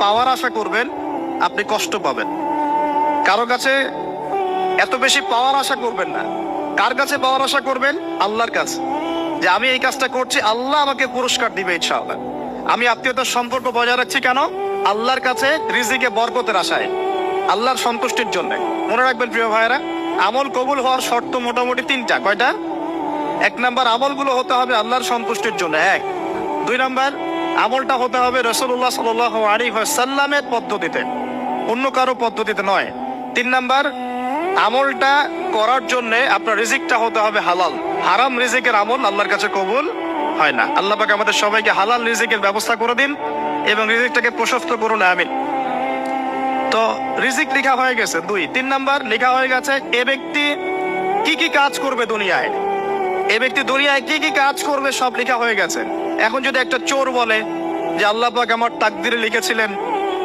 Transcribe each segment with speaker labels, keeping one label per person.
Speaker 1: পাওয়ার আশা করবেন আপনি কষ্ট পাবেন। কারো কাছে এত বেশি পাওয়ার আশা করবেন না। কার কাছে পাওয়ার আশা করবেন? আল্লাহর কাছে, যে আমি এই কাজটা করছি, আল্লাহ আমাকে পুরস্কার দিবে ইনশাআল্লাহ। আমি আত্মীয়তার সম্পর্ক বজায় রাখছি কেন? আল্লাহর কাছে রিজিকে বরকতের আশায়, আল্লাহর সন্তুষ্টির জন্য। মনে রাখবেন প্রিয় ভাইয়েরা, আমল কবুল হওয়ার শর্ত মোটামুটি তিনটা। কয়টা? 1 নাম্বার, আমলগুলো হতে হবে আল্লাহর সন্তুষ্টির জন্য। 1। 2 নাম্বার, আমলটা হতে হবে রাসূলুল্লাহ সাল্লাল্লাহু আলাইহি ওয়াসাল্লামের পদ্ধতিতে, অন্য কারো পদ্ধতিতে নয়। 3 নাম্বার, আমলটা করার জন্য আপনার রিজিকটা হতে হবে হালাল। হারাম রিজিকের আমল আল্লাহর কাছে কবুল হয় না। আল্লাহ পাক আমাদের সবাইকে হালাল রিজিকের ব্যবস্থা করে দিন এবং রিজিকটাকে প্রশস্ত করুন, আমিন। তো রিজিক লেখা হয়ে গেছে। 2। 3 নাম্বার লেখা হয়ে গেছে এ ব্যক্তি কি কি কাজ করবে দুনিয়ায়, এ ব্যক্তি দুনিয়ায় কি কি কাজ করবে সব লেখা হয়ে গেছে। এখন যদি একটা চোর বলে যে আল্লাহ পাক আমার তাকদিরে লিখেছিলেন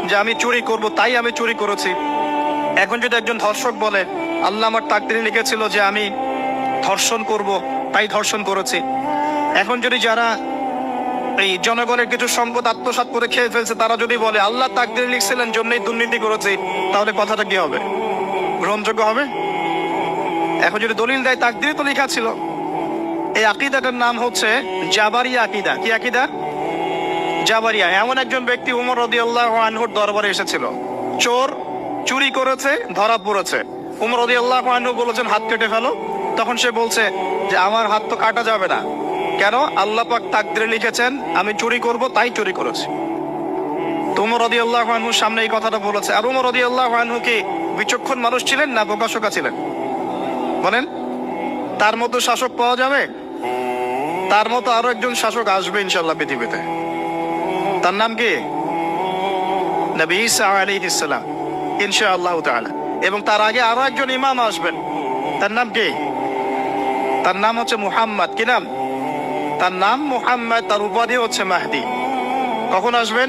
Speaker 1: যে আমি চুরি করব, তাই আমি চুরি করেছি। এখন যদি একজন ধর্ষক বলে আল্লাহ আমার তাকদিরে লিখেছিল যে আমি ধর্ষণ করব, তাই ধর্ষণ করেছি। এখন যদি যারা এই জনগণের কিছু সম্পদ আত্মসাৎ করে খেয়ে ফেলছে তারা যদি বলে আল্লাহ তাকদিরে লিখছিলেন জন্যই দুর্নীতি করেছি, তাহলে কথাটা কি হবে? গ্রহণযোগ্য হবে? এখন যদি দলিল দেয় তাকদিরে তো লেখা ছিল। এই আকীদাটার নাম হচ্ছে জাবারিয়া আকীদা। কি আকীদা? জাবারিয়া। এমন একজন ব্যক্তি উমর রাদিয়াল্লাহু আনহুর দরবারে এসেছিল, চোর, চুরি করেছে, ধরা পড়েছে। উমর রাদিয়াল্লাহু আনহু বলেছেন হাত কেটে ফেলো। তখন সে বলছে যে আমার হাত তো কাটা যাবে না। কেন? আল্লাহ পাক তাকদিরে লিখেছেন আমি চুরি করব, তাই চুরি করেছি। তো উমর রাদিয়াল্লাহু আনহুর সামনে এই কথাটা বলেছে। আর উমর রাদিয়াল্লাহু আনহু কি বিচক্ষণ মানুষ ছিলেন না বোকাশোকা ছিলেন? বলেন, তার মতো শাসক পাওয়া যাবে? তার মতো আরো একজন শাসক আসবে ইনশাআল্লাহ পৃথিবীতে। তার নাম কি? নবী ঈসা আলাইহিস সালাম, ইনশাআল্লাহ তাআলা। এবং তার আগে আরো একজন ইমাম আসবেন। তার নাম কি? তার নাম হচ্ছে মুহাম্মদ। কি নাম? তার নাম মুহাম্মদ। তার উপাধি হচ্ছে মাহদি। কখন আসবেন?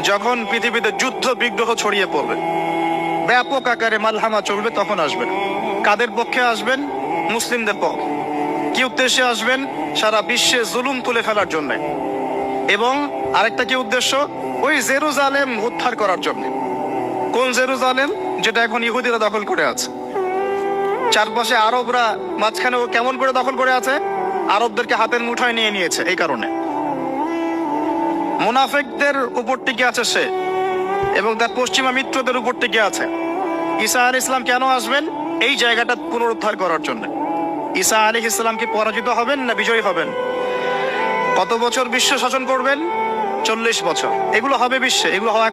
Speaker 1: যখন পৃথিবীতে যুদ্ধ বিগ্রহ ছড়িয়ে পড়বে, ব্যাপক আকারে মালহামা চলবে, তখন আসবেন। কাদের পক্ষে আসবেন? মুসলিমদের পক্ষে। কি উদ্দেশ্যে আসবেন? সারা বিশ্বে জুলুম তুলে ফেলার জন্য। এবং আরেকটা কি উদ্দেশ্য? ওই জেরুজালেম উদ্ধার করার জন্য। কোন জেরুজালেম? যেটা এখন ইহুদিরা দখল করে আছে। চারপাশে আরবরা, মাঝখানে ও কেমন করে দখল করে আছে? আরবদেরকে হাতের মুঠোয় নিয়ে নিয়েছে। এই কারণে মুনাফিকদের উপর টিকে আছে সে, এবং তার পশ্চিমা মিত্রদের উপর টিকে আছে। ঈসা আলাইহিস সালাম কেন আসবেন? এই জায়গাটা পুনরুদ্ধার করার জন্য। ঈসা আলাইহিস সালাম কি পরাজিত হবেন না বিজয়ী হবেন? কত বছর বিশ্ব শাসন করবেন? 40 বছর। এগুলো হবে বিশ্বে, এগুলো হওয়া